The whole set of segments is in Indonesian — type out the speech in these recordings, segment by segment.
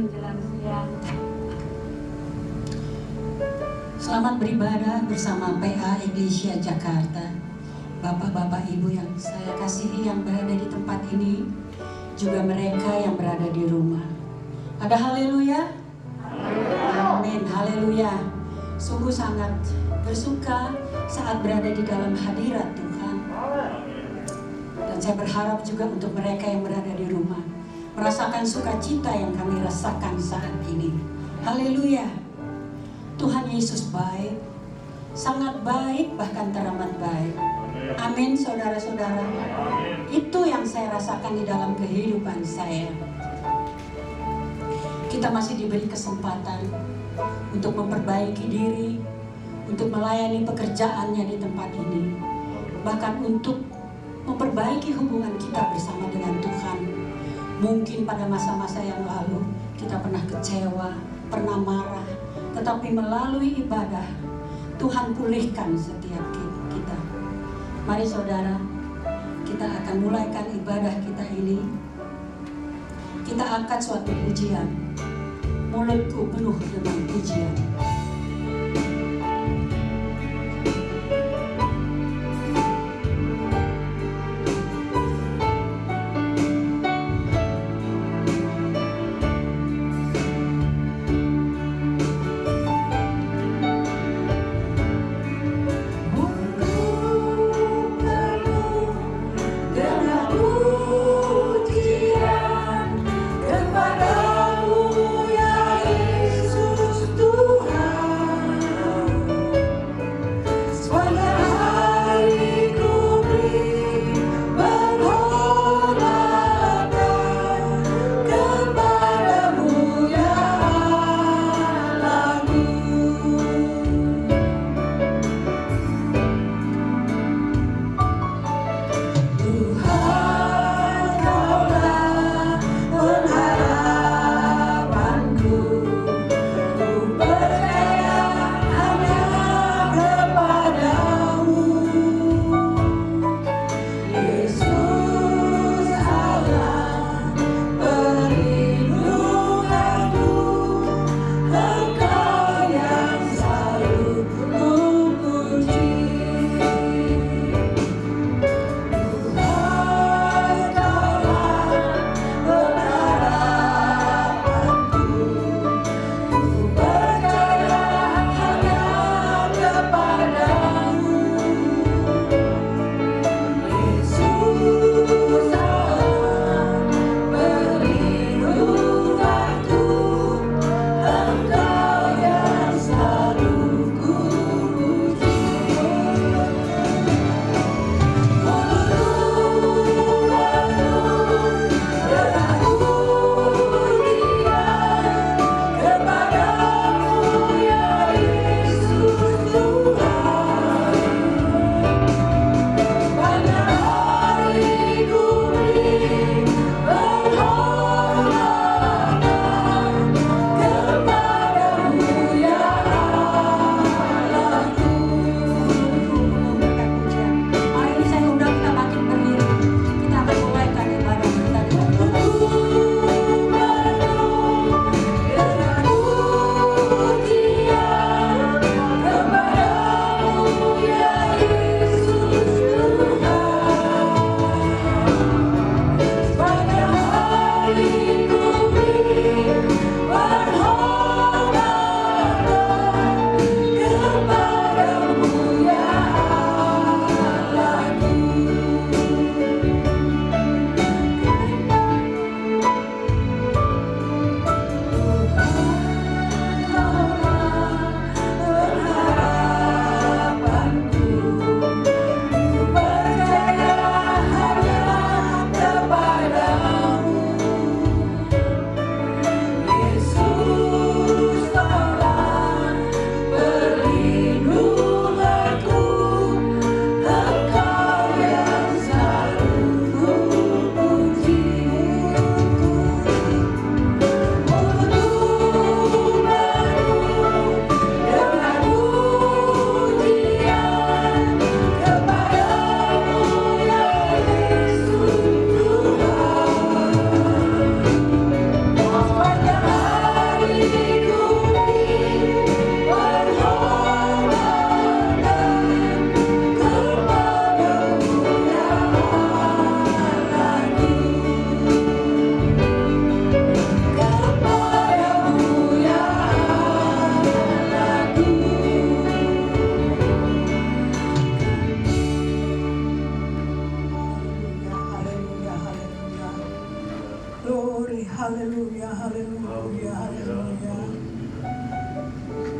menjelang siang. Selamat beribadah bersama PA Iglesia Jakarta. Bapak-bapak ibu yang saya kasihi yang berada di tempat ini, juga mereka yang berada di rumah. Ada haleluya? Amin, haleluya. Sungguh sangat bersuka saat berada di dalam hadirat Tuhan. Dan saya berharap juga untuk mereka yang berada di rumah merasakan sukacita yang kami rasakan saat ini. Haleluya. Tuhan Yesus baik, sangat baik, bahkan teramat baik. Amin, saudara-saudara. Itu yang saya rasakan di dalam kehidupan saya. Kita masih diberi kesempatan untuk memperbaiki diri, untuk melayani pekerjaannya di tempat ini, bahkan untuk memperbaiki hubungan kita bersama dengan Tuhan. Mungkin pada masa-masa yang lalu kita pernah kecewa, pernah marah, tetapi melalui ibadah Tuhan pulihkan setiap kita. Mari saudara, kita akan mulaikan ibadah kita ini. Kita angkat suatu pujian. Mulutku penuh dengan pujian. Kepadamu ya Yesus Tuhan.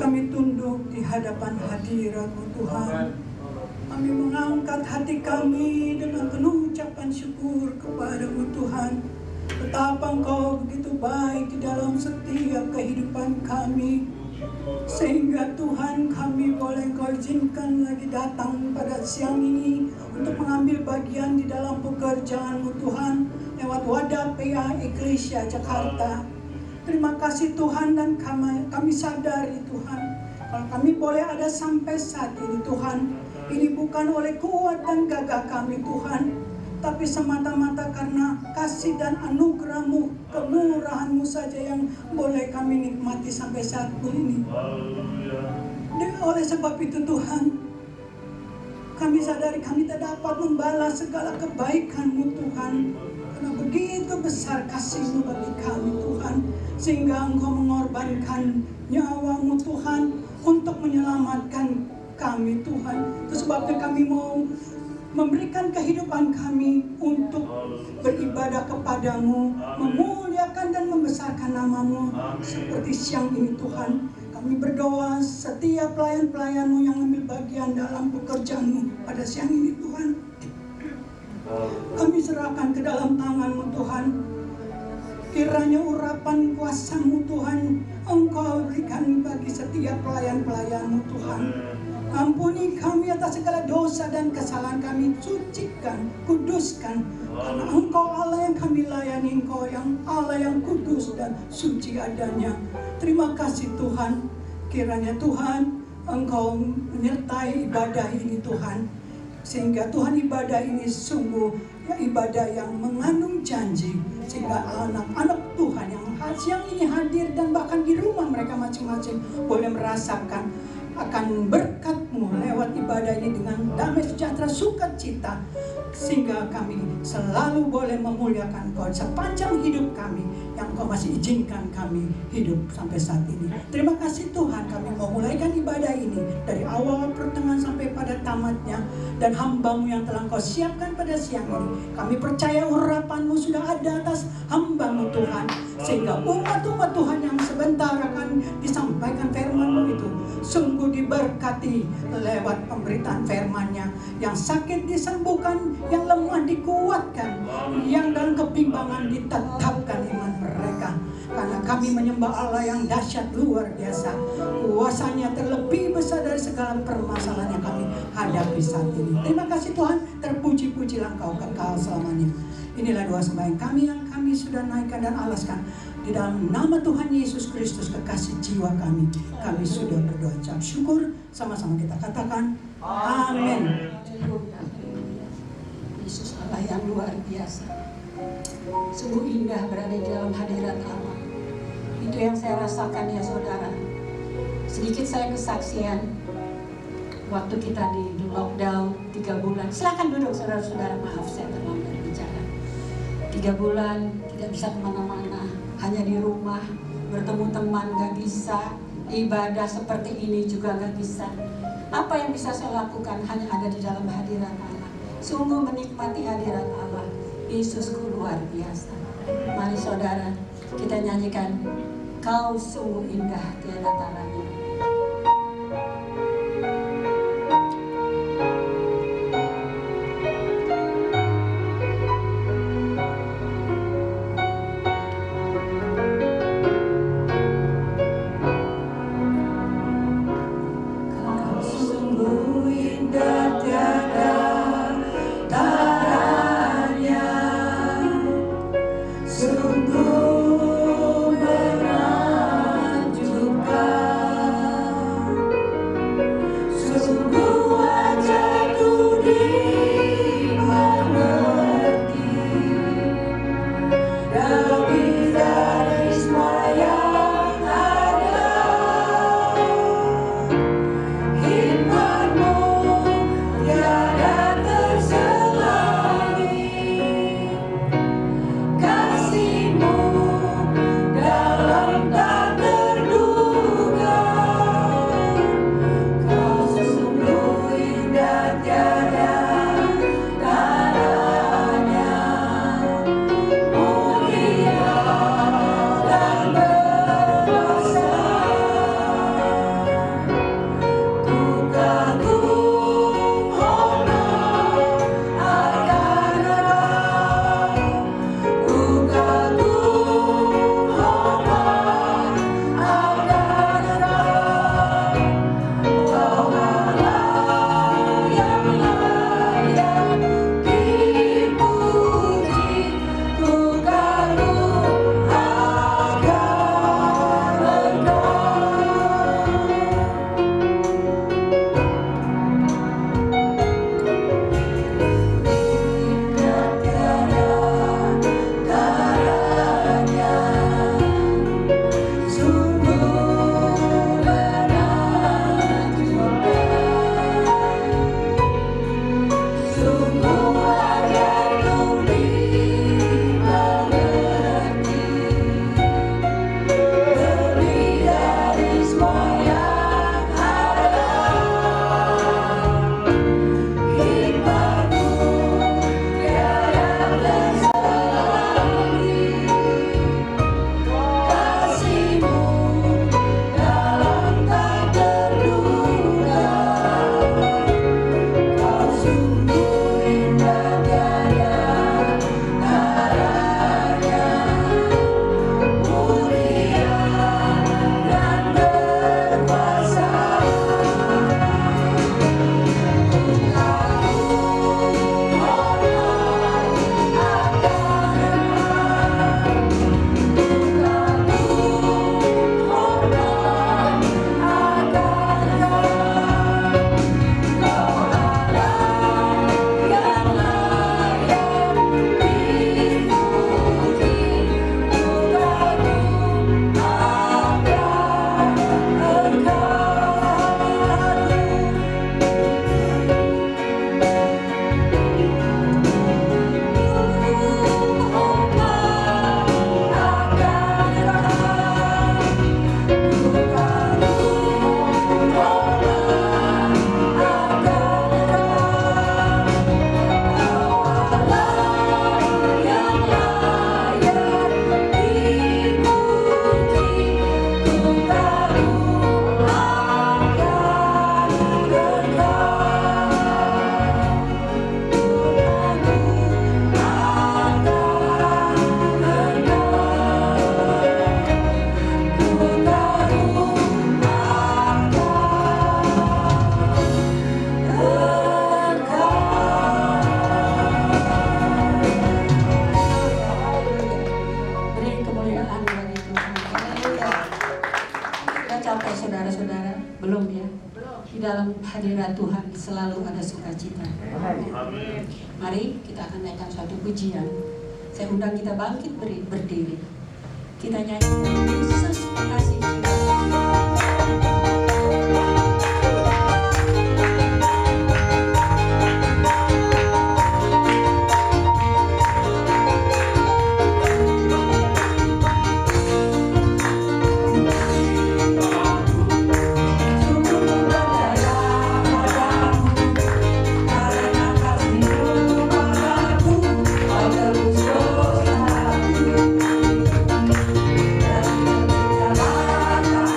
kami tunduk di hadapan hadirat-Mu Tuhan. Kami mengangkat hati kami dengan penuh ucapan syukur kepada-Mu Tuhan. Betapa Engkau begitu baik di dalam setiap kehidupan kami. Sehingga Tuhan, kami boleh Engkau izinkan lagi datang pada siang ini untuk mengambil bagian di dalam pekerjaan-Mu Tuhan lewat wadah PA Eklesia Jakarta. Terima kasih Tuhan, dan kami sadari Tuhan, kalau kami boleh ada sampai saat ini Tuhan, ini bukan oleh kuat dan gagah kami Tuhan, tapi semata-mata karena kasih dan anugerah-Mu, kemurahan-Mu saja yang boleh kami nikmati sampai saat ini. Dan oleh sebab itu Tuhan, kami sadari kami tidak dapat membalas segala kebaikan-Mu Tuhan, karena begitu besar kasih-Mu bagi kami Tuhan, sehingga Engkau mengorbankan nyawa-Mu Tuhan untuk menyelamatkan kami Tuhan. Itu sebabnya kami mau memberikan kehidupan kami untuk beribadah kepada-Mu, memuliakan dan membesarkan nama-Mu. Seperti siang ini Tuhan, kami berdoa setiap pelayan-pelayan-Mu yang ambil bagian dalam pekerjaan-Mu pada siang ini Tuhan, kami serahkan ke dalam tangan-Mu Tuhan. Kiranya urapan kuasa-Mu Tuhan Engkau berikan bagi setiap pelayan-pelayan-Mu Tuhan. Ampuni kami atas segala dosa dan kesalahan kami, sucikan, kuduskan, karena Engkau Allah yang kami layani, Engkau yang Allah yang kudus dan suci adanya. Terima kasih Tuhan, kiranya Tuhan Engkau menyertai ibadah ini Tuhan, sehingga Tuhan ibadah ini sungguh ibadah yang mengandung janji, sehingga anak-anak Tuhan yang siang ini hadir dan bahkan di rumah mereka masing-masing boleh merasakan akan berkat-Mu lewat ibadah ini dengan damai sejahtera sukacita, sehingga kami selalu boleh memuliakan Engkau sepanjang hidup kami yang Engkau masih izinkan kami hidup sampai saat ini. Terima kasih Tuhan, kami memulaikan ibadah ini dari awal pertengahan sampai pada tamatnya, dan hamba-Mu yang telah Engkau siapkan pada siang ini, kami percaya urapan-Mu sudah ada atas hamba-Mu Tuhan, sehingga umat-umat Tuhan yang sebentar akan disampaikan firman-Mu itu sungguh diberkati lewat pemberitaan firman-Nya. Yang sakit disembuhkan, yang lemah dikuatkan, yang dalam kebimbangan ditetapkan iman mereka. Karena kami menyembah Allah yang dahsyat luar biasa, kuasanya terlebih besar dari segala permasalahan yang kami hadapi saat ini. Terima kasih Tuhan, terpuji-pujilah Engkau kekal selamanya. Inilah doa sembahyang kami yang kami sudah naikkan dan alaskan di dalam nama Tuhan Yesus Kristus, kekasih jiwa kami. Kami sudah berdoa ucap syukur, sama-sama kita katakan amin. Yesus Allah yang luar biasa, sungguh indah berada di dalam hadirat Allah. Itu yang saya rasakan ya saudara. Sedikit saya kesaksian waktu kita di lockdown 3 bulan. Silakan duduk saudara-saudara, maaf saya terlambat bicara. 3 bulan tidak bisa kemana-mana, hanya di rumah, bertemu teman gak bisa, ibadah seperti ini juga gak bisa. Apa yang bisa saya lakukan? Hanya ada di dalam hadirat Allah. Sungguh menikmati hadirat Allah. Yesusku luar biasa. Mari saudara, kita nyanyikan Kau sungguh indah tiada taranya. Sungguh menakjubkan. dalam hadirat Tuhan selalu ada sukacita. Mari kita akan naikkan suatu pujian. Saya undang kita bangkit berdiri. Kita nyanyikan Yesus kasih kita. Terima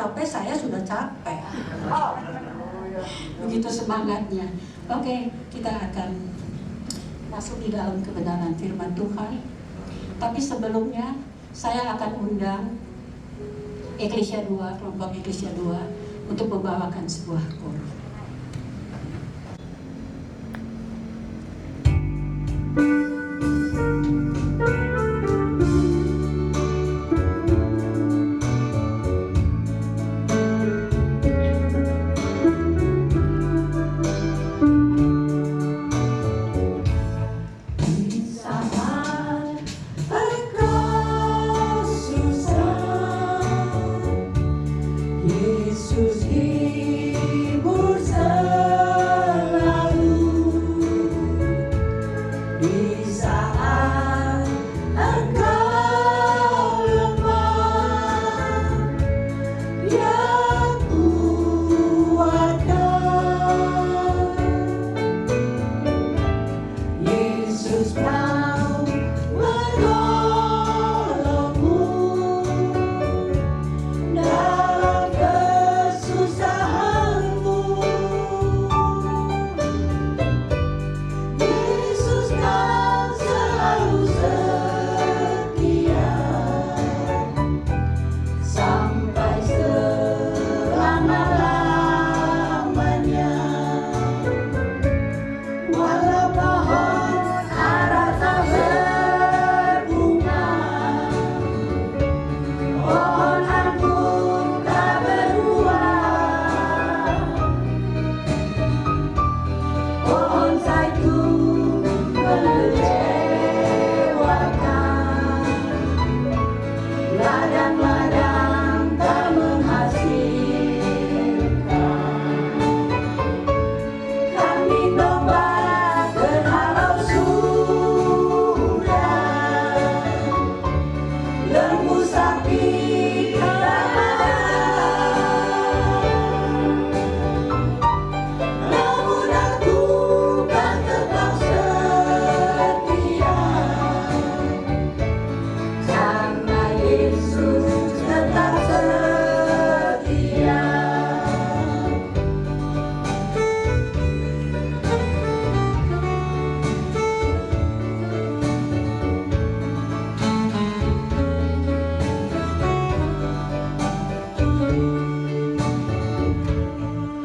capek, saya sudah capek. Begitu semangatnya. Oke, kita akan masuk di dalam kebenaran firman Tuhan. Tapi sebelumnya saya akan undang Eklesia 2, kelompok Eklesia 2 untuk membawakan sebuah kor. Yesus hibur selalu di saat engkau lemah, Dia kuatkan. Yesus mau menolongmu dalam kesusahanmu. Yesus kan selalu setia sampai selama-lamanya. Walau pohon ara tak berbunga, pohon anggur tak berbuah, pohon zaitun mengecewakan, ladang-ladang tak menghasilkan. Kambing domba berhalau sudah, lembu sapi tidak ada. Namun aku kan tetap setia, karena Yesus tetap setia.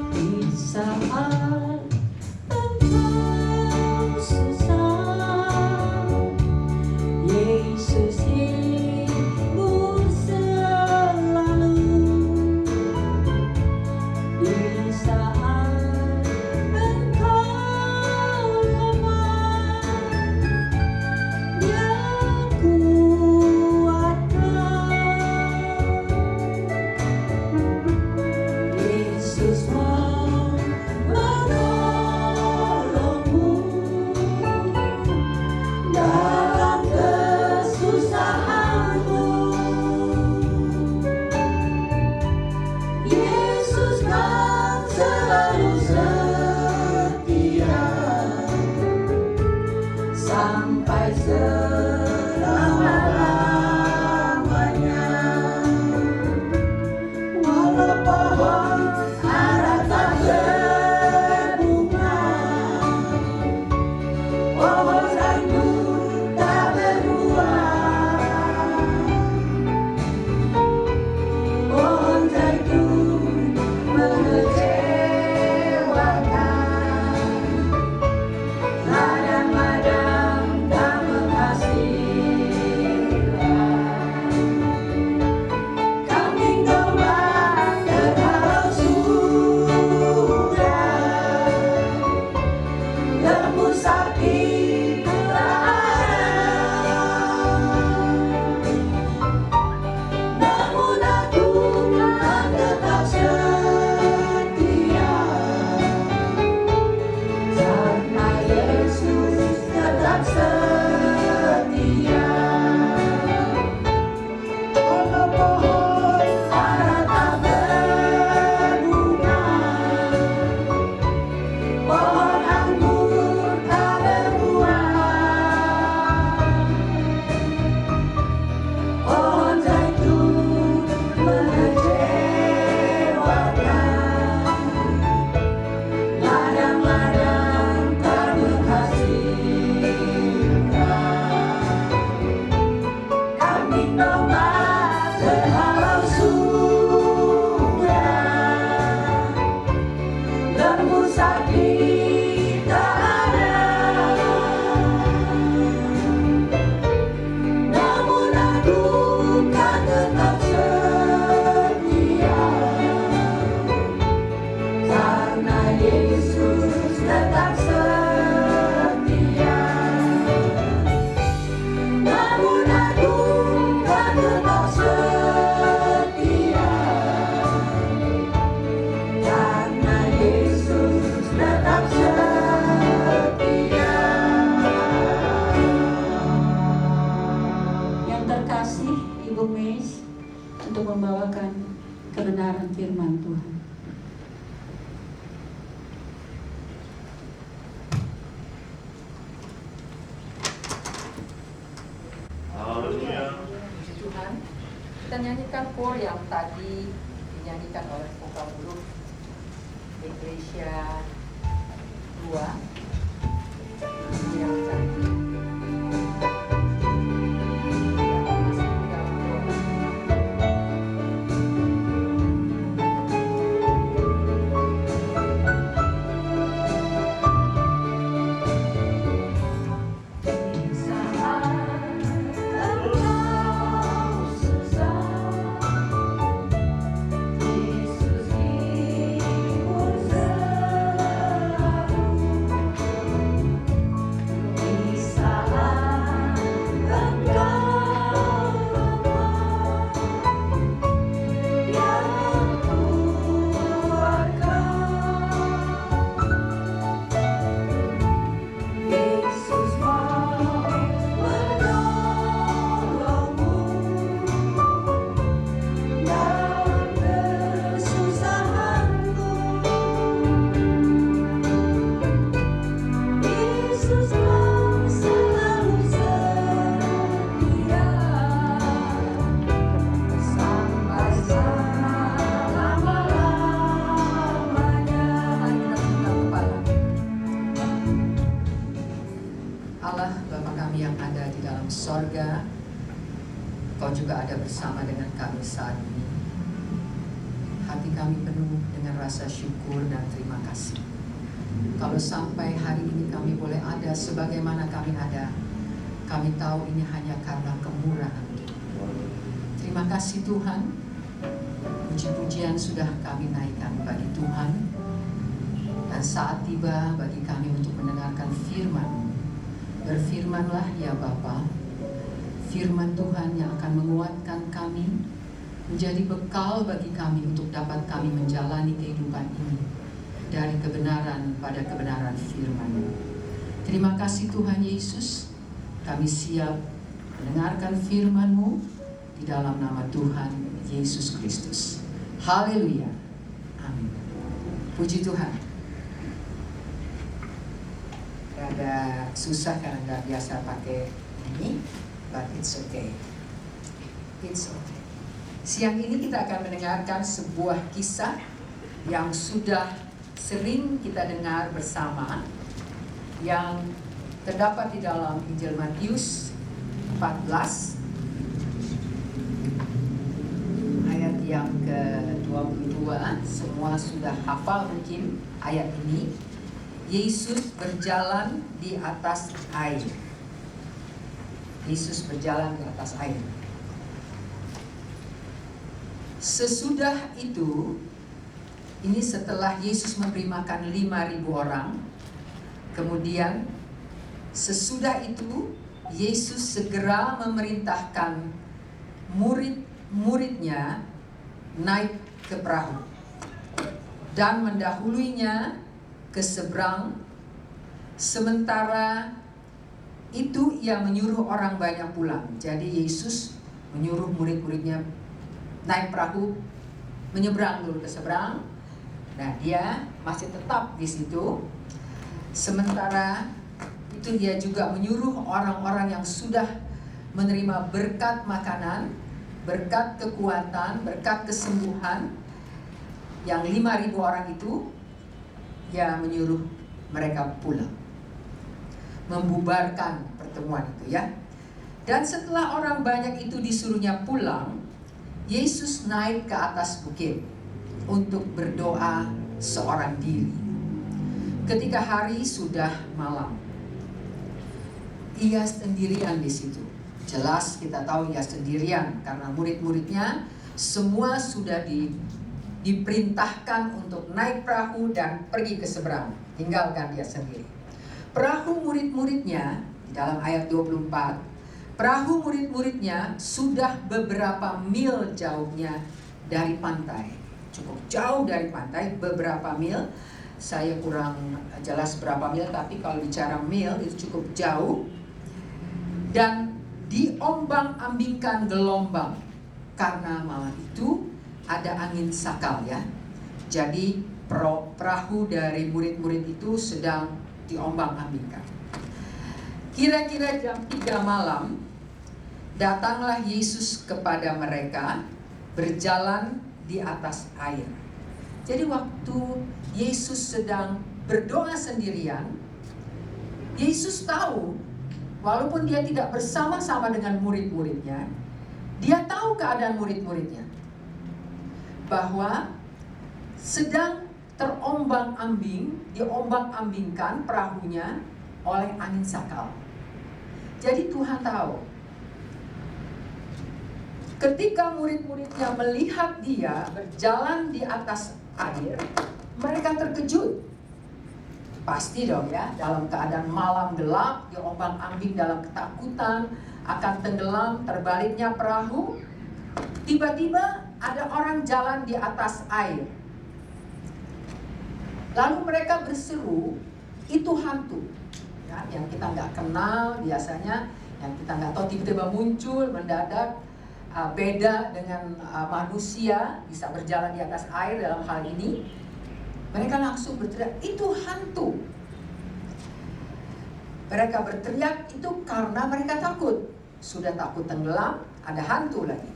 Di saat engkau susah, Yesus hibur selalu. Di saat engkau lemah, Dia kuatkan. Yesus mau menolongmu Yang terkasih Ibu Meis untuk membawakan kebenaran firman Tuhan. Puji Tuhan. Kita nyanyikan kor yang tadi dinyanyikan oleh vokal grup Ecclesia 2 yang cantik. Allah Bapa kami yang ada di dalam sorga, Kau juga ada bersama dengan kami saat ini. Hati kami penuh dengan rasa syukur dan terima kasih. Kalau sampai hari ini kami boleh ada sebagaimana kami ada, kami tahu ini hanya karena kemurahan Tuhan. Terima kasih Tuhan. Puji-pujian sudah kami naikkan bagi Tuhan. Dan saat tiba bagi kami untuk mendengarkan firman. Berfirmanlah ya Bapa, firman Tuhan yang akan menguatkan kami, menjadi bekal bagi kami untuk dapat kami menjalani kehidupan ini dari kebenaran pada kebenaran firman. Terima kasih Tuhan Yesus, kami siap mendengarkan firman-Mu di dalam nama Tuhan Yesus Kristus. Haleluya. Amin. Puji Tuhan. Agak susah karena nggak biasa pakai ini, but it's okay. It's okay. Siang ini kita akan mendengarkan sebuah kisah yang sudah sering kita dengar bersama, yang terdapat di dalam Injil Matius 14 ayat yang ke-22. Semua sudah hafal mungkin ayat ini. Yesus berjalan di atas air. Yesus berjalan di atas air. Sesudah itu, ini setelah Yesus memberi makan 5.000 orang. Kemudian sesudah itu Yesus segera memerintahkan murid-muridnya naik ke perahu dan mendahuluinya ke seberang. Sementara itu ia menyuruh orang banyak pulang. Jadi Yesus menyuruh murid-muridnya naik perahu, menyeberang dulu ke seberang. Nah, dia masih tetap di situ. Sementara itu dia juga menyuruh orang-orang yang sudah menerima berkat makanan, berkat kekuatan, berkat kesembuhan, yang 5.000 orang itu, ya menyuruh mereka pulang, membubarkan pertemuan itu ya. Dan setelah orang banyak itu disuruhnya pulang, Yesus naik ke atas bukit untuk berdoa seorang diri. Ketika hari sudah malam, ia sendirian di situ. Jelas kita tahu ia sendirian karena murid-muridnya semua sudah diperintahkan untuk naik perahu dan pergi ke seberang. Tinggalkan dia sendiri. Perahu murid-muridnya, di dalam ayat 24, perahu murid-muridnya sudah beberapa mil jauhnya dari pantai. Cukup jauh dari pantai, beberapa mil. Saya kurang jelas berapa mil, tapi kalau bicara mil itu cukup jauh. Dan diombang-ambingkan gelombang karena malam itu ada angin sakal ya. Jadi perahu dari murid-murid itu sedang diombang-ambingkan. Kira-kira jam 3 malam datanglah Yesus kepada mereka berjalan di atas air. Jadi waktu Yesus sedang berdoa sendirian, Yesus tahu walaupun dia tidak bersama-sama dengan murid-muridnya, dia tahu keadaan murid-muridnya. Bahwa sedang terombang-ambing, diombang-ambingkan perahunya oleh angin sakal. Jadi Tuhan tahu. Ketika murid-muridnya melihat dia berjalan di atas air, mereka terkejut. Pasti dong ya, dalam keadaan malam gelap, diombang-ambing dalam ketakutan, akan tenggelam, terbaliknya perahu. Tiba-tiba ada orang jalan di atas air. Lalu mereka berseru, itu hantu. Ya, yang kita nggak kenal biasanya, yang kita nggak tahu tiba-tiba muncul, mendadak, beda dengan manusia, bisa berjalan di atas air dalam hal ini. Mereka langsung berteriak, itu hantu. Mereka berteriak itu karena mereka takut. Sudah takut tenggelam, ada hantu lagi.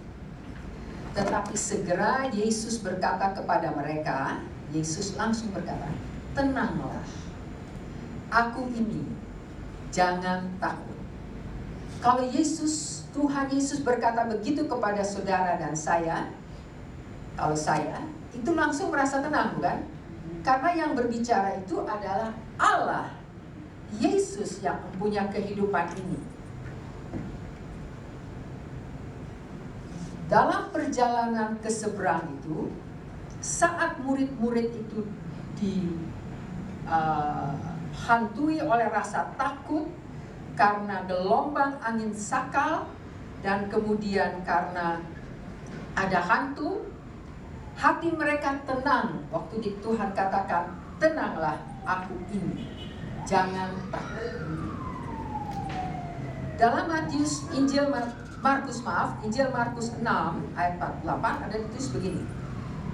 Tetapi segera Yesus berkata kepada mereka, Yesus langsung berkata, tenanglah, aku ini, jangan takut. Kalau Tuhan Yesus berkata begitu kepada saudara dan saya, kalau saya, itu langsung merasa tenang, bukan? Karena yang berbicara itu adalah Allah, Yesus yang mempunyai kehidupan ini. Dalam perjalanan ke seberang itu, saat murid-murid itu dihantui oleh rasa takut karena gelombang angin sakal dan kemudian karena ada hantu, hati mereka tenang waktu Tuhan katakan, tenanglah aku ini, jangan takut. Dalam Injil Markus 6 ayat 48 ada ditulis begini.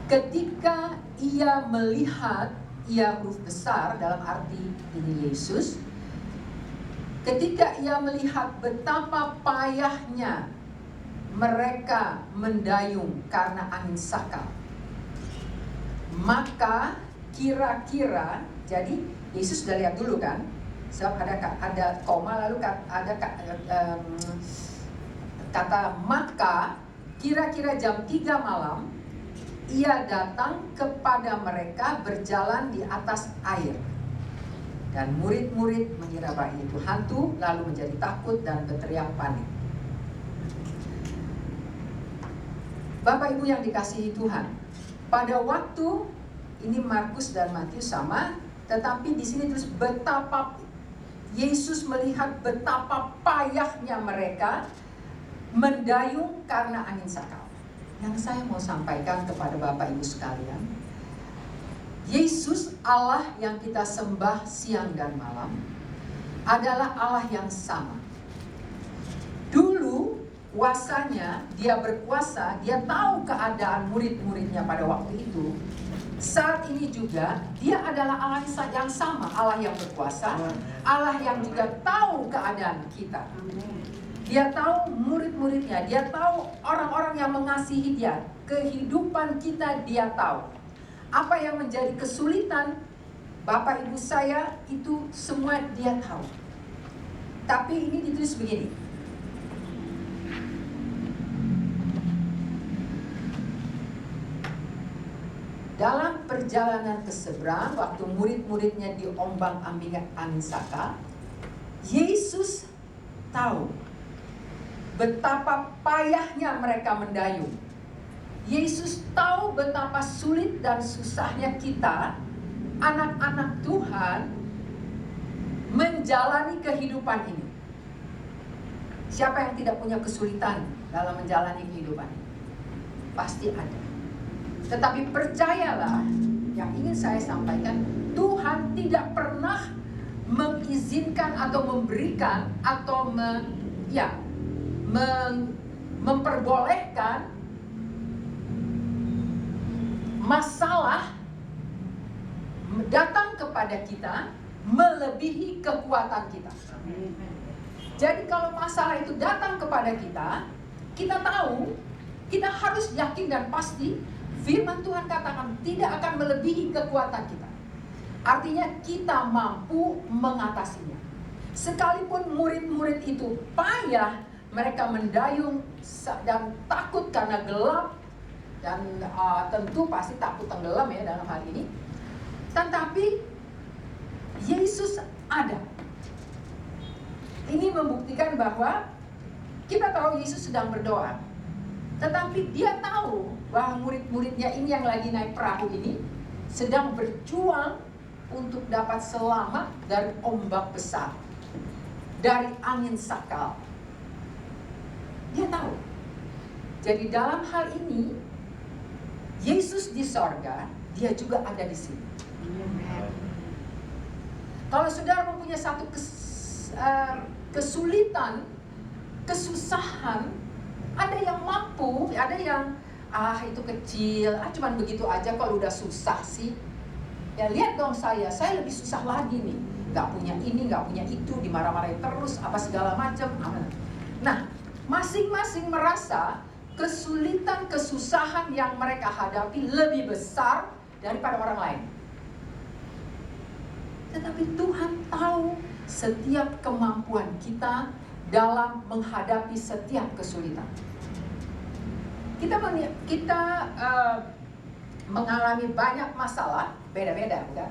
Ketika ia melihat, ia huruf besar dalam arti ini Yesus. Ketika ia melihat betapa payahnya mereka mendayung karena angin sakal, maka kira-kira, jadi Yesus sudah lihat dulu kan, sebab ada koma lalu ada kata maka, kira-kira jam 3 malam ia datang kepada mereka berjalan di atas air. Dan murid-murid mengira bahwa itu hantu, lalu menjadi takut dan berteriak panik. Bapak Ibu yang dikasihi Tuhan, pada waktu ini Markus dan Matius sama, tetapi di sini terus betapa Yesus melihat betapa payahnya mereka mendayung karena angin sakal. Yang saya mau sampaikan kepada Bapak Ibu sekalian, Yesus Allah yang kita sembah siang dan malam adalah Allah yang sama. Dulu kuasanya, dia berkuasa, dia tahu keadaan murid-muridnya pada waktu itu. Saat ini juga dia adalah Allah yang sama, Allah yang berkuasa, Allah yang juga tahu keadaan kita. Dia tahu murid-muridnya, dia tahu orang-orang yang mengasihi dia, kehidupan kita dia tahu. Apa yang menjadi kesulitan Bapak Ibu saya itu semua dia tahu. Tapi ini ditulis begini. Dalam perjalanan ke seberang, waktu murid-muridnya diombang-ambing angin sakal, Yesus tahu betapa payahnya mereka mendayung. Yesus tahu betapa sulit dan susahnya kita, anak-anak Tuhan, menjalani kehidupan ini. Siapa yang tidak punya kesulitan dalam menjalani kehidupan ini? Pasti ada. Tetapi percayalah, yang ingin saya sampaikan, Tuhan tidak pernah mengizinkan atau memberikan atau memperbolehkan masalah datang kepada kita melebihi kekuatan kita. Jadi kalau masalah itu datang kepada kita, kita tahu, kita harus yakin dan pasti firman Tuhan katakan tidak akan melebihi kekuatan kita. Artinya kita mampu mengatasinya. Sekalipun murid-murid itu payah, mereka mendayung dan takut karena gelap, dan tentu pasti takut tenggelam ya dalam hal ini. Tetapi Yesus ada. Ini membuktikan bahwa kita tahu Yesus sedang berdoa. Tetapi dia tahu bahwa murid-muridnya ini yang lagi naik perahu ini sedang berjuang untuk dapat selamat dari ombak besar, dari angin sakal. Dia tahu. Jadi dalam hal ini Yesus di sorga, dia juga ada di sini. Kalau saudara mempunyai satu kesulitan, kesusahan, ada yang mampu, ada yang itu kecil, cuman begitu aja kalau udah susah sih. Ya lihat dong saya lebih susah lagi nih. Gak punya ini, gak punya itu, dimarah-marahin terus, apa segala macam. Nah, masing-masing merasa kesulitan, kesusahan yang mereka hadapi lebih besar daripada orang lain. Tetapi Tuhan tahu setiap kemampuan kita dalam menghadapi setiap kesulitan. Kita mengalami banyak masalah, beda-beda bukan?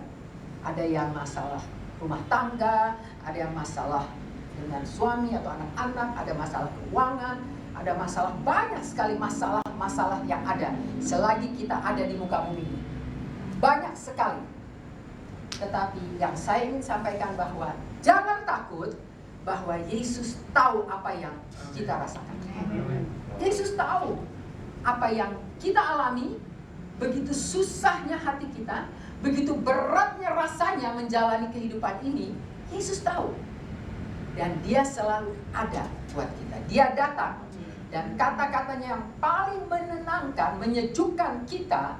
Ada yang masalah rumah tangga, ada yang masalah dengan suami atau anak-anak, ada masalah keuangan, ada masalah, banyak sekali masalah-masalah yang ada selagi kita ada di muka bumi ini. Banyak sekali. Tetapi yang saya ingin sampaikan bahwa jangan takut, bahwa Yesus tahu apa yang kita rasakan. Yesus tahu apa yang kita alami, begitu susahnya hati kita, begitu beratnya rasanya menjalani kehidupan ini. Yesus tahu. Dan dia selalu ada buat kita. Dia datang. Dan kata-katanya yang paling menenangkan, menyejukkan kita,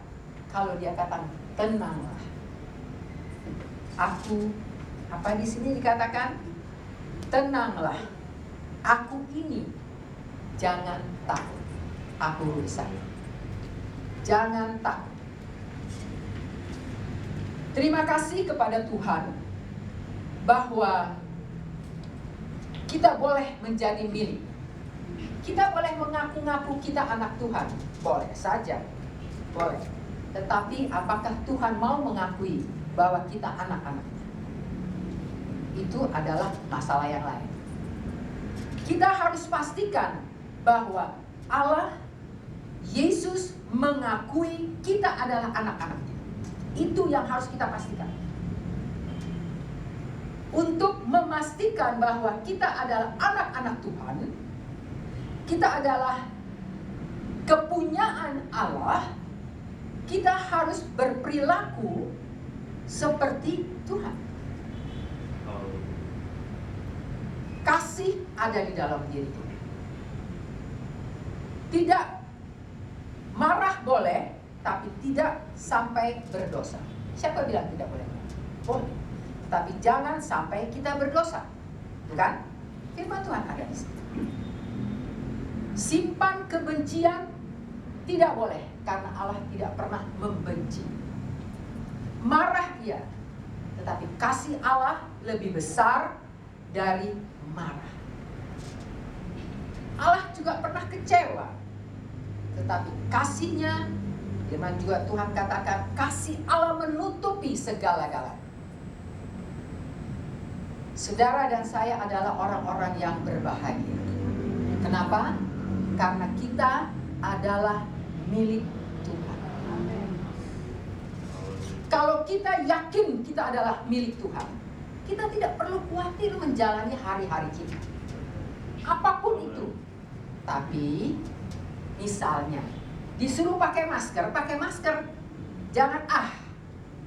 kalau dia katakan, tenanglah. Aku, apa di sini dikatakan? Tenanglah. Aku ini, jangan takut. Aku urusan. Jangan takut. Terima kasih kepada Tuhan bahwa kita boleh menjadi milik. Kita boleh mengaku-ngaku kita anak Tuhan. Boleh saja. Boleh. Tetapi apakah Tuhan mau mengakui bahwa kita anak-anaknya? Itu adalah masalah yang lain. Kita harus pastikan bahwa Allah, Yesus mengakui kita adalah anak-anaknya. Itu yang harus kita pastikan. Untuk memastikan bahwa kita adalah anak-anak Tuhan, kita adalah kepunyaan Allah, kita harus berperilaku seperti Tuhan. Kasih ada di dalam diri kita. Tidak marah boleh, tapi tidak sampai berdosa. Siapa bilang tidak boleh? Boleh. Tapi jangan sampai kita berdosa. Bukan? Firman Tuhan ada di situ. Simpan kebencian tidak boleh, karena Allah tidak pernah membenci. Marah iya, tetapi kasih Allah lebih besar dari marah. Allah juga pernah kecewa, tetapi kasihnya Firman juga Tuhan katakan, kasih Allah menutupi segala-galanya. Saudara dan saya adalah orang-orang yang berbahagia. Kenapa? Karena kita adalah milik Tuhan. Kalau kita yakin kita adalah milik Tuhan, kita tidak perlu khawatir menjalani hari-hari kita. Apapun itu. Tapi, misalnya, disuruh pakai masker. Jangan,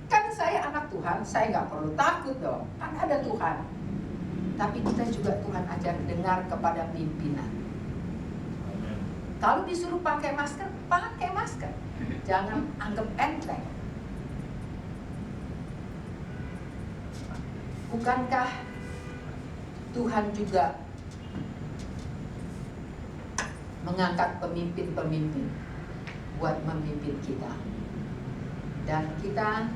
kan saya anak Tuhan, saya nggak perlu takut dong. Kan ada Tuhan. Tapi kita juga Tuhan ajar dengar kepada pimpinan. Kalau disuruh pakai masker. Jangan anggap enteng. Bukankah Tuhan juga mengangkat pemimpin-pemimpin buat memimpin kita? Dan kita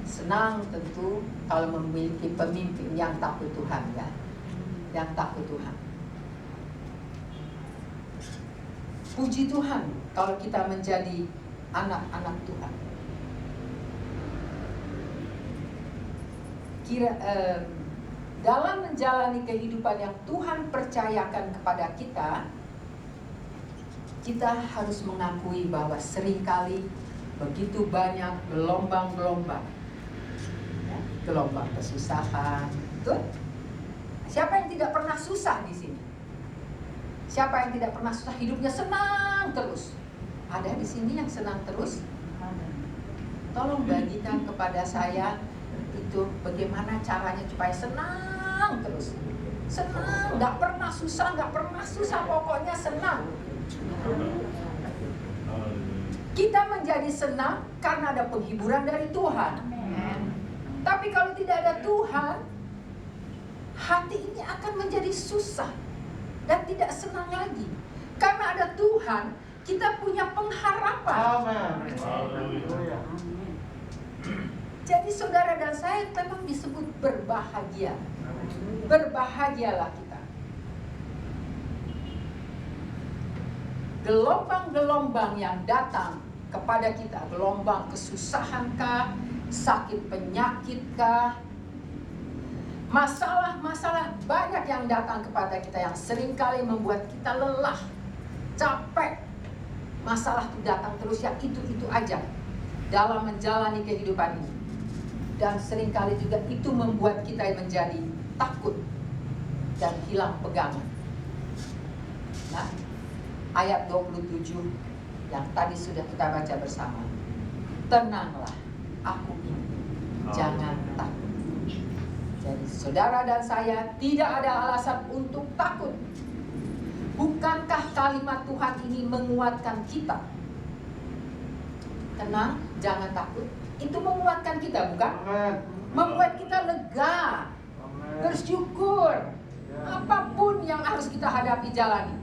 senang tentu kalau memiliki pemimpin yang takut Tuhan, ya. Yang takut Tuhan. Puji Tuhan kalau kita menjadi anak-anak Tuhan. Dalam menjalani kehidupan yang Tuhan percayakan kepada kita, kita harus mengakui bahwa seringkali begitu banyak gelombang-gelombang, ya, gelombang kesusahan. Betul? Siapa yang tidak pernah susah di sini? Siapa yang tidak pernah susah, hidupnya senang terus? Ada di sini yang senang terus? Tolong bagikan kepada saya itu bagaimana caranya supaya senang terus. Senang, nggak pernah susah, pokoknya senang. Kita menjadi senang karena ada penghiburan dari Tuhan. Tapi kalau tidak ada Tuhan, hati ini akan menjadi susah dan tidak senang lagi. Karena ada Tuhan, kita punya pengharapan. Jadi saudara dan saya memang disebut berbahagia. Berbahagialah kita. Gelombang-gelombang yang datang kepada kita, gelombang kesusahankah, sakit penyakitkah, masalah-masalah banyak yang datang kepada kita yang seringkali membuat kita lelah, capek. Masalah itu datang terus, ya itu aja dalam menjalani kehidupan ini. Dan seringkali juga itu membuat kita menjadi takut dan hilang pegangan. Nah, ayat 27 yang tadi sudah kita baca bersama. Tenanglah, aku ini, jangan takut. Jadi saudara dan saya tidak ada alasan untuk takut. Bukankah kalimat Tuhan ini menguatkan kita? Tenang, jangan takut. Itu menguatkan kita, bukan? Membuat kita lega, bersyukur. Apapun yang harus kita hadapi, jalani,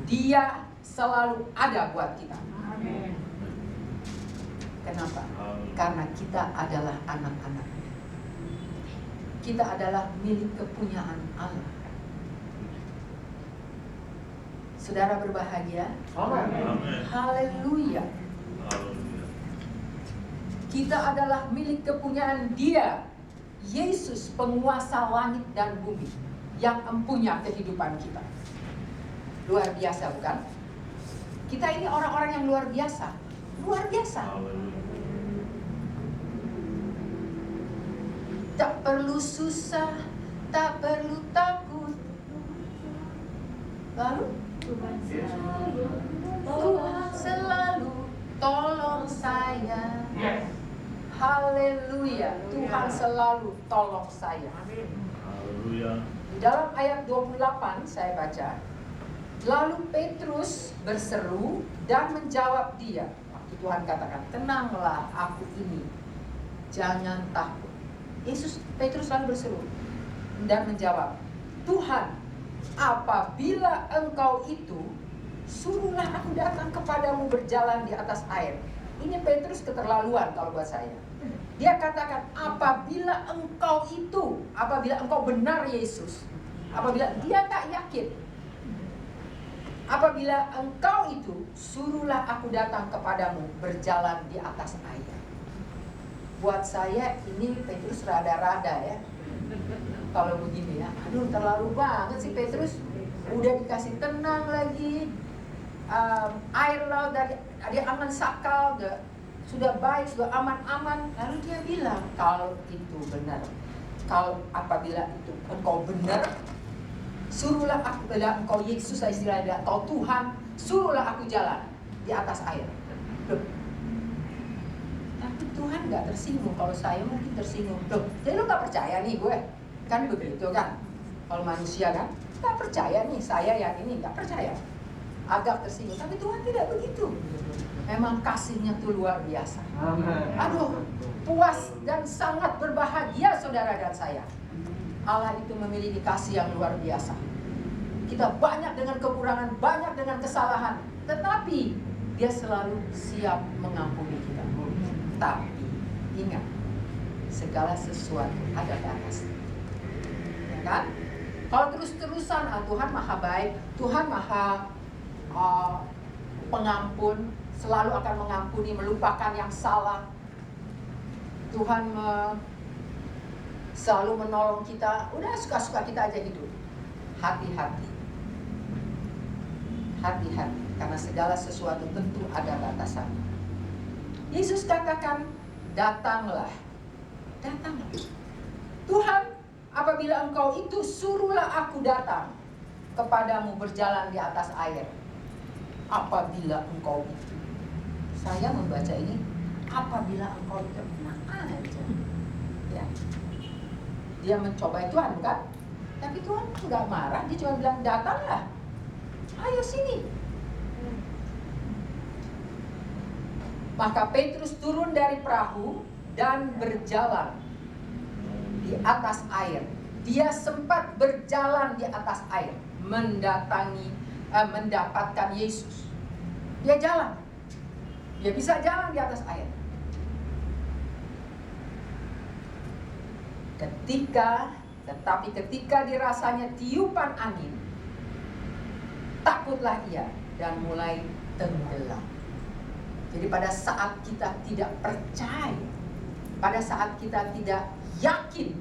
Dia selalu ada buat kita. Kenapa? Karena kita adalah anak-anak-Nya. Kita adalah milik kepunyaan Allah. Saudara berbahagia? Haleluya. Kita adalah milik kepunyaan Dia, Yesus, penguasa langit dan bumi, yang empunya kehidupan kita. Luar biasa, bukan? Kita ini orang-orang yang luar biasa. Luar biasa. Tak perlu susah, tak perlu takut. Lalu Tuhan selalu tolong saya. Haleluya. Tuhan selalu tolong saya. Haleluya. Di dalam ayat 28 saya baca, lalu Petrus berseru dan menjawab dia. Waktu Tuhan katakan, tenanglah, aku ini, jangan takut. Petrus lalu berseru dan menjawab, Tuhan, apabila Engkau itu, suruhlah aku datang kepadamu berjalan di atas air. Ini Petrus keterlaluan kalau buat saya. Dia katakan, apabila Engkau itu, apabila Engkau benar Yesus, apabila dia tak yakin, apabila engkau itu, suruhlah aku datang kepadamu berjalan di atas air. Buat saya ini Petrus rada-rada ya. Kalau begini ya, aduh terlalu banget sih Petrus. Udah dikasih tenang lagi, air laut dari dia aman sakal, sudah baik, sudah aman-aman. Lalu dia bilang, kalau itu benar, kalau apabila itu engkau benar, suruhlah aku, bila engkau Yesus lah istilahnya, atau Tuhan, suruhlah aku jalan di atas air. Loh. Tapi Tuhan gak tersinggung. Kalau saya mungkin tersinggung. Loh, jadi lu gak percaya nih gue? Kan begitu kan? Kalau manusia kan, gak percaya nih, saya yang ini gak percaya. Agak tersinggung, tapi Tuhan tidak begitu. Memang kasihnya tuh luar biasa. Aduh, puas dan sangat berbahagia saudara dan saya. Allah itu memiliki kasih yang luar biasa. Kita banyak dengan kekurangan, banyak dengan kesalahan, tetapi Dia selalu siap mengampuni kita. Tapi ingat, segala sesuatu ada batasnya, ya kan? Kalau terus-terusan, Tuhan maha baik, Tuhan maha pengampun, selalu akan mengampuni, melupakan yang salah. Tuhan selalu menolong kita, udah suka-suka kita aja hidup. Hati-hati. Hati-hati, karena segala sesuatu tentu ada batasannya. Yesus katakan, datanglah. Datanglah. Tuhan, apabila engkau itu, suruhlah aku datang kepadamu berjalan di atas air. Apabila engkau itu. Saya membaca ini, apabila engkau itu, nah aja. Ya. Dia mencobai Tuhan, bukan? Tapi Tuhan nggak marah, dia cuma bilang, datanglah. Ayo sini. Maka Petrus turun dari perahu dan berjalan di atas air. Dia sempat berjalan di atas air, mendapatkan Yesus. Dia jalan. Dia bisa jalan di atas air. Tetapi ketika dirasanya tiupan angin, takutlah ia dan mulai tenggelam. Jadi pada saat kita tidak percaya, pada saat kita tidak yakin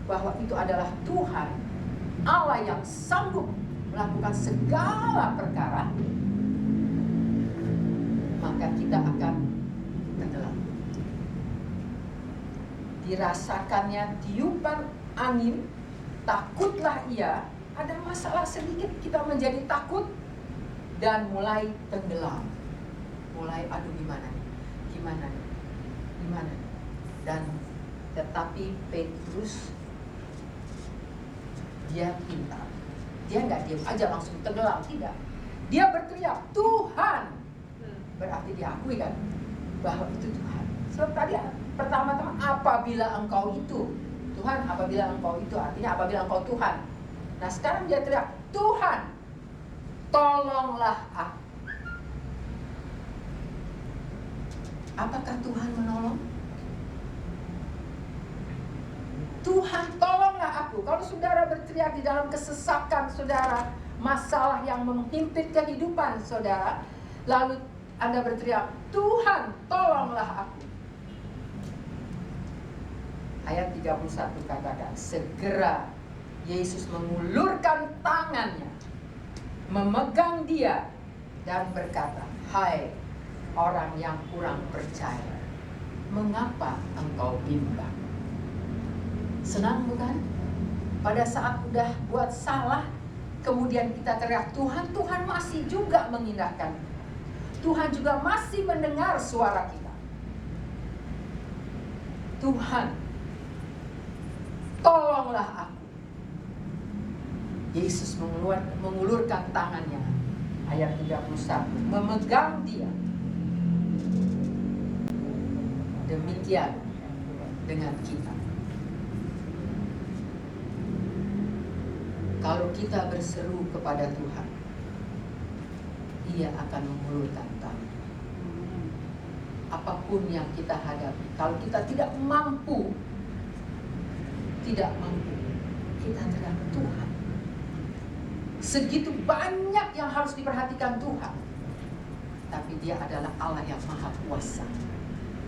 bahwa itu adalah Tuhan, Allah yang sanggup melakukan segala perkara, maka kita akan tenggelam. Dirasakannya tiupan angin, takutlah ia. Ada masalah sedikit, kita menjadi takut dan mulai tenggelam. Mulai aduh gimana nih? Dan tetapi Petrus dia pintar. Dia nggak diam aja langsung tenggelam, tidak. Dia berteriak, Tuhan. Berarti diakui kan bahwa itu Tuhan. Sebab tadi pertama-tama apabila engkau itu, Tuhan, apabila engkau itu, artinya apabila engkau Tuhan. Nah sekarang dia teriak, Tuhan, tolonglah aku. Apakah Tuhan menolong? Tuhan, tolonglah aku. Kalau saudara berteriak di dalam kesesakan saudara, masalah yang menghimpit kehidupan saudara, lalu Anda berteriak, Tuhan, tolonglah aku. Ayat 31 katakan, segera Yesus mengulurkan tangannya, memegang dia dan berkata, hai orang yang kurang percaya, mengapa engkau bimbang? Senang bukan? Pada saat udah buat salah, kemudian kita teriak Tuhan, Tuhan masih juga mengindahkan. Tuhan juga masih mendengar suara kita. Tuhan, tolonglah aku. Yesus mengulurkan tangannya. Ayat 31, memegang dia. Demikian dengan kita. Kalau kita berseru kepada Tuhan, Ia akan mengulurkan tangan. Apapun yang kita hadapi, kalau kita tidak mampu, kita teriak Tuhan. Segitu banyak yang harus diperhatikan Tuhan. Tapi dia adalah Allah yang maha kuasa,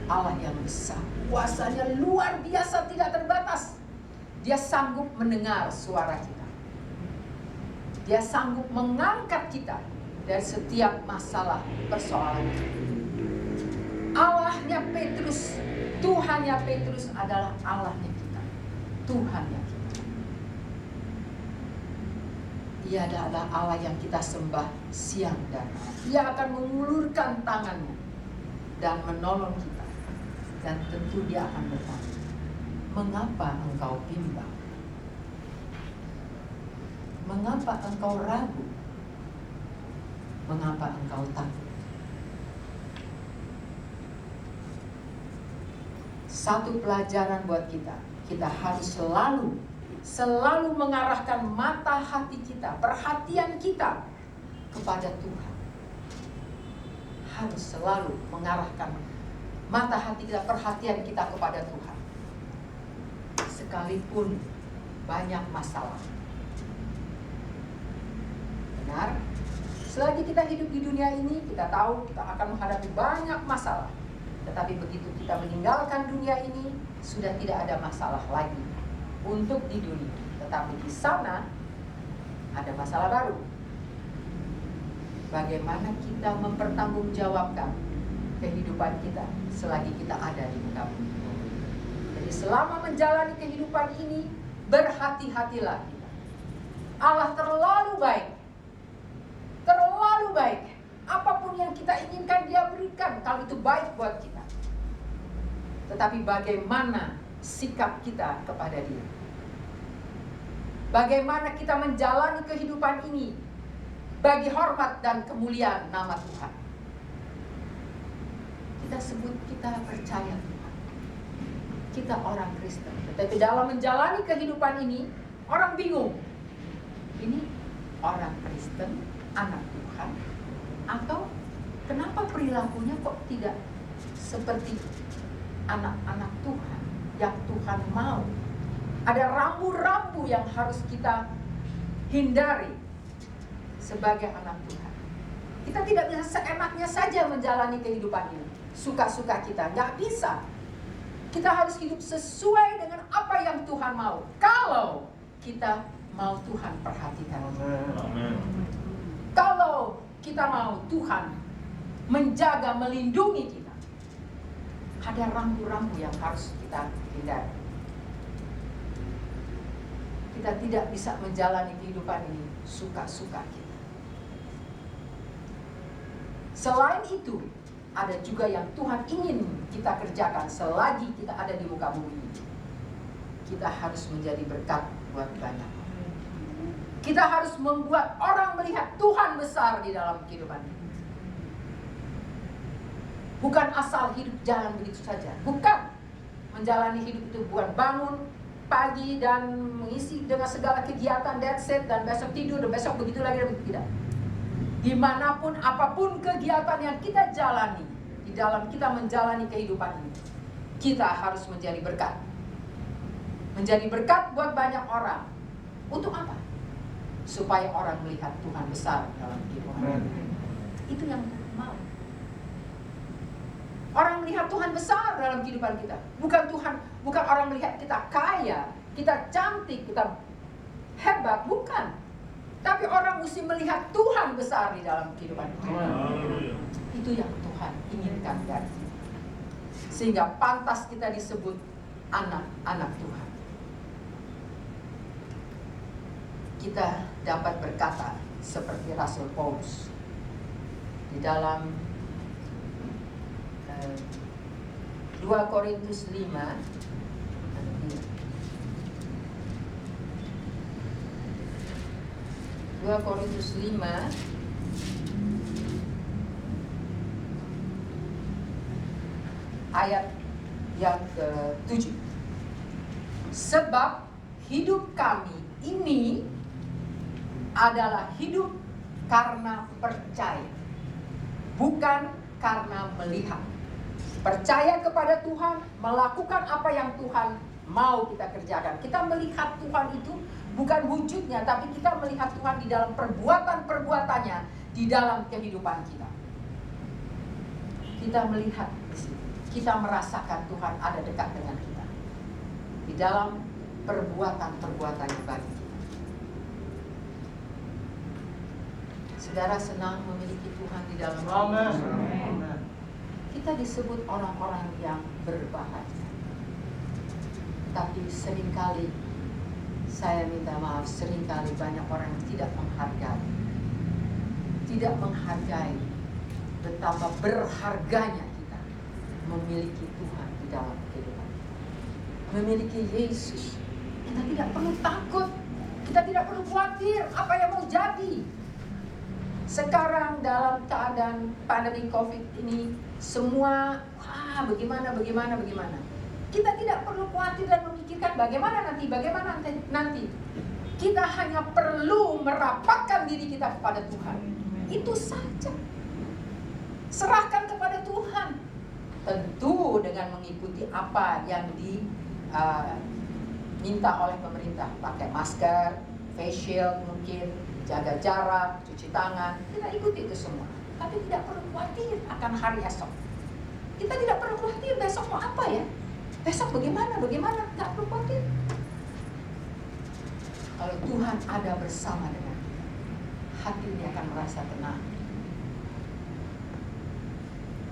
Allah yang besar. Kuasanya luar biasa, tidak terbatas. Dia sanggup mendengar suara kita. Dia sanggup mengangkat kita dari setiap masalah persoalan. Allahnya Petrus, Tuhannya Petrus adalah Allahnya kita, Tuhannya kita. Dia adalah Allah yang kita sembah siang dan malam. Dia akan mengulurkan tangannya dan menolong kita. Dan tentu dia akan bertanya, mengapa engkau bimbang? Mengapa engkau ragu? Mengapa engkau takut? Satu pelajaran buat kita. Kita harus selalu mengarahkan mata hati kita, perhatian kita kepada Tuhan. Harus selalu mengarahkan mata hati kita, perhatian kita kepada Tuhan. Sekalipun banyak masalah. Benar? Selagi kita hidup di dunia ini, kita tahu kita akan menghadapi banyak masalah. Tetapi begitu kita meninggalkan dunia ini, sudah tidak ada masalah lagi untuk di dunia. Tetapi di sana ada masalah baru. Bagaimana kita mempertanggungjawabkan kehidupan kita selagi kita ada di muka bumi. Jadi selama menjalani kehidupan ini, berhati-hatilah kita. Allah terlalu baik. Terlalu baik. Apapun yang kita inginkan dia berikan kalau itu baik buat kita. Tetapi bagaimana sikap kita kepada dia? Bagaimana kita menjalani kehidupan ini bagi hormat dan kemuliaan nama Tuhan? Kita sebut kita percaya Tuhan. Kita orang Kristen. Tetapi dalam menjalani kehidupan ini, orang bingung. Ini orang Kristen, anak Tuhan, atau kenapa perilakunya kok tidak seperti anak-anak Tuhan yang Tuhan mau? Ada rambu-rambu yang harus kita hindari sebagai anak Tuhan. Kita tidak bisa seenaknya saja menjalani kehidupan ini, suka-suka kita, nggak bisa. Kita harus hidup sesuai dengan apa yang Tuhan mau. Kalau kita mau Tuhan perhatikan. Amin. Kalau kita mau Tuhan menjaga, melindungi kita, ada rambu-rambu yang harus kita hindari. Kita tidak bisa menjalani kehidupan ini suka-suka kita. Selain itu, ada juga yang Tuhan ingin kita kerjakan selagi kita ada di muka bumi. Kita harus menjadi berkat buat banyak. Kita harus membuat orang melihat Tuhan besar di dalam kehidupan ini. Bukan asal hidup jalan begitu saja. Bukan menjalani hidup itu bukan bangun pagi dan mengisi dengan segala kegiatan, that's it, dan besok tidur, dan besok begitu lagi, dan begitu tidak. Dimanapun, apapun kegiatan yang kita jalani, di dalam kita menjalani kehidupan ini, kita harus menjadi berkat. Menjadi berkat buat banyak orang. Untuk apa? Supaya orang melihat Tuhan besar dalam kehidupan. Itu yang mau. Orang melihat Tuhan besar dalam kehidupan kita. Bukan orang melihat kita kaya, kita cantik, kita hebat, bukan. Tapi orang mesti melihat Tuhan besar di dalam kehidupan kita. Itu yang Tuhan inginkan dari kita. Sehingga pantas kita disebut anak-anak Tuhan. Kita dapat berkata seperti Rasul Paulus di dalam 2 Korintus 5 2 Korintus 5 ayat yang ke-7. Sebab hidup kami ini adalah hidup karena percaya, bukan karena melihat. Percaya kepada Tuhan, melakukan apa yang Tuhan mau kita kerjakan. Kita melihat Tuhan itu Bukan wujudnya, tapi kita melihat Tuhan di dalam perbuatan-perbuatannya di dalam kehidupan kita. Kita melihat di situ. Kita merasakan Tuhan ada dekat dengan kita di dalam perbuatan-perbuatannya bagi kita. Saudara senang memiliki Tuhan di dalam hidup. Kita disebut orang-orang yang berbahagia. Tapi seringkali, saya minta maaf, seringkali banyak orang yang tidak menghargai. Tidak menghargai betapa berharganya kita memiliki Tuhan di dalam kehidupan kita. Memiliki Yesus. Kita tidak perlu takut. Kita tidak perlu khawatir apa yang mau jadi. Sekarang dalam keadaan pandemi COVID ini, semua bagaimana. Kita tidak perlu khawatir dan memikirkan bagaimana nanti. Kita hanya perlu merapatkan diri kita kepada Tuhan. Itu saja. Serahkan kepada Tuhan. Tentu dengan mengikuti apa yang diminta oleh pemerintah. Pakai masker, face shield mungkin, jaga jarak, cuci tangan. Kita ikuti itu semua. Tapi tidak perlu khawatir akan hari esok. Kita tidak perlu khawatir besok mau apa ya. Besok bagaimana? Gak perlu khawatir. Kalau Tuhan ada bersama dengan kita, hati ini akan merasa tenang.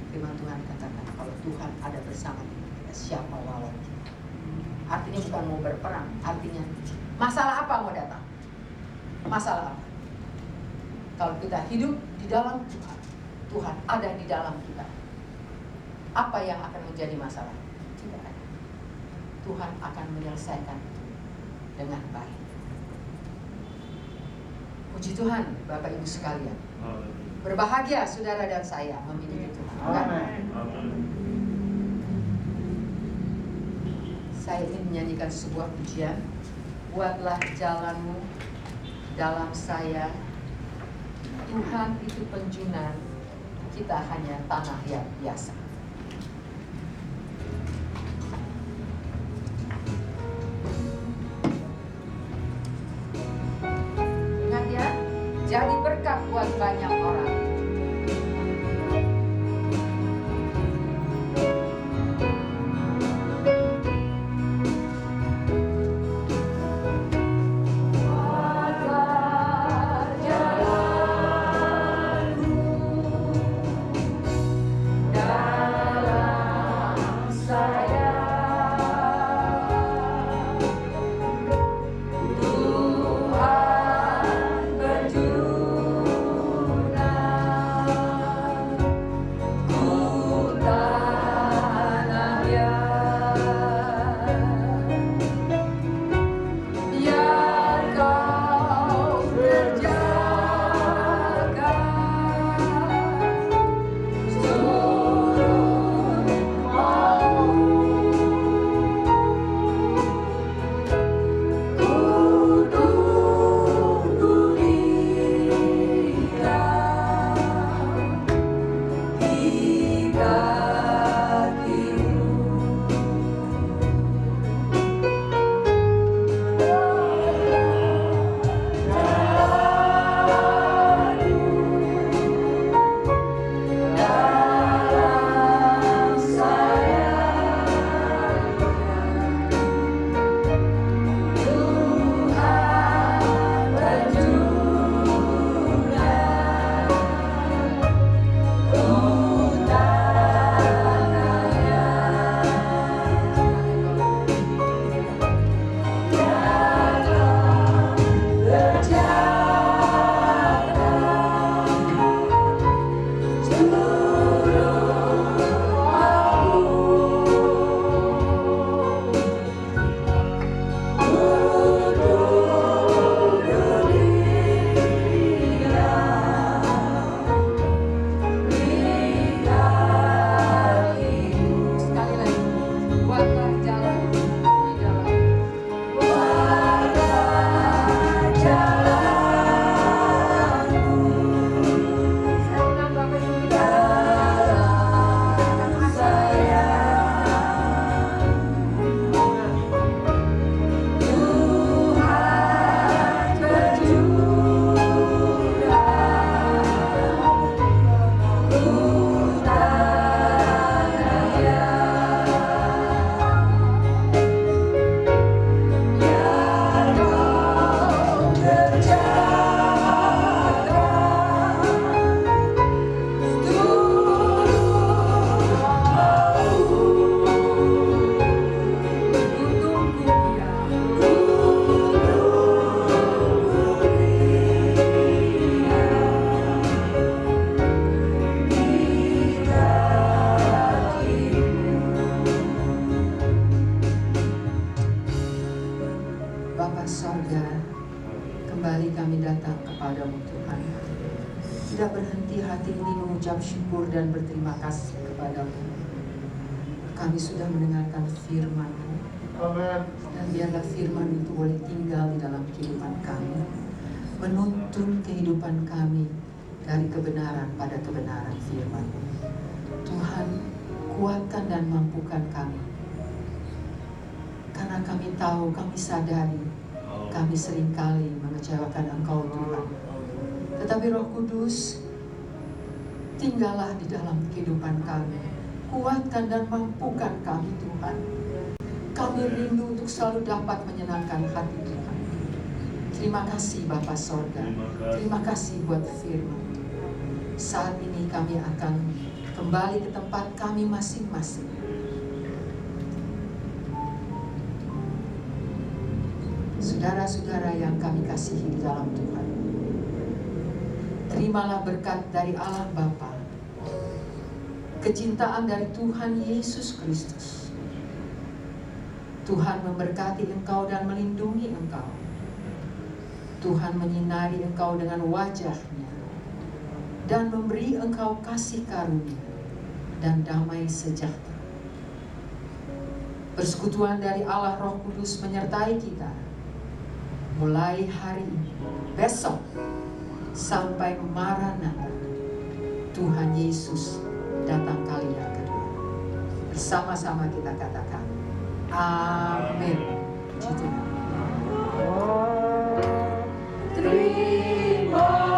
Firman Tuhan katakan, kalau Tuhan ada bersama kita, siapa lawan kita? Artinya bukan mau berperang, artinya masalah apa mau datang? Masalah apa? Kalau kita hidup di dalam Tuhan, Tuhan ada di dalam kita. Apa yang akan menjadi masalah? Tidak ada. Tuhan akan menyelesaikan dengan baik. Puji Tuhan, Bapak Ibu sekalian. Berbahagia saudara dan saya memiliki Tuhan. Saya ingin menyanyikan sebuah pujian. Buatlah jalanmu dalam saya. Tuhan itu penjunan, kita hanya tanah yang biasa. Ingat ya, jadi berkat buat banyak orang. Bapa Sorga, kembali kami datang kepadamu Tuhan. Tidak berhenti hati ini mengucap syukur dan berterima kasih kepadamu. Kami sudah mendengarkan firman-Mu. Dan biarlah firman itu boleh tinggal di dalam kehidupan kami, menuntun kehidupan kami dari kebenaran pada kebenaran firman. Tuhan, kuatkan dan mampukan kami, karena kami tahu, kami sadari kami seringkali mengecewakan Engkau Tuhan. Tetapi Roh Kudus, tinggallah di dalam kehidupan kami, kuatkan dan mampukan kami Tuhan. Kami rindu untuk selalu dapat menyenangkan hati Tuhan. Terima kasih Bapa Sorga. Terima kasih buat firman. Saat ini kami akan kembali ke tempat kami masing-masing. Saudara-saudara yang kami kasihi di dalam Tuhan, terimalah berkat dari Allah Bapa, kecintaan dari Tuhan Yesus Kristus. Tuhan memberkati engkau dan melindungi engkau. Tuhan menyinari engkau dengan wajah-Nya dan memberi engkau kasih karunia dan damai sejahtera. Persekutuan dari Allah Roh Kudus menyertai kita mulai hari ini, besok, sampai Maranatha, Tuhan Yesus datang kali yang kedua. Bersama-sama kita katakan, amin. Puji Tuhan. Terima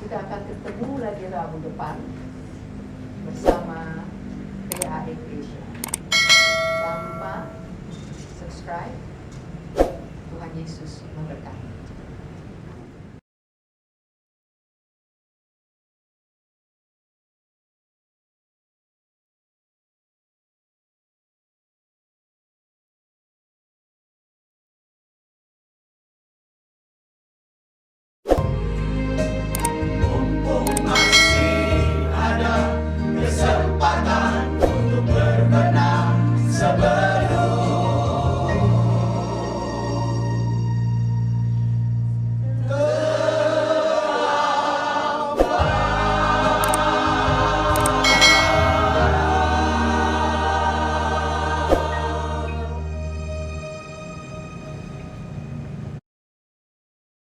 Kita akan ketemu lagi Rabu depan bersama PA Ecclesia. Jangan lupa subscribe. Tuhan Yesus memberkati.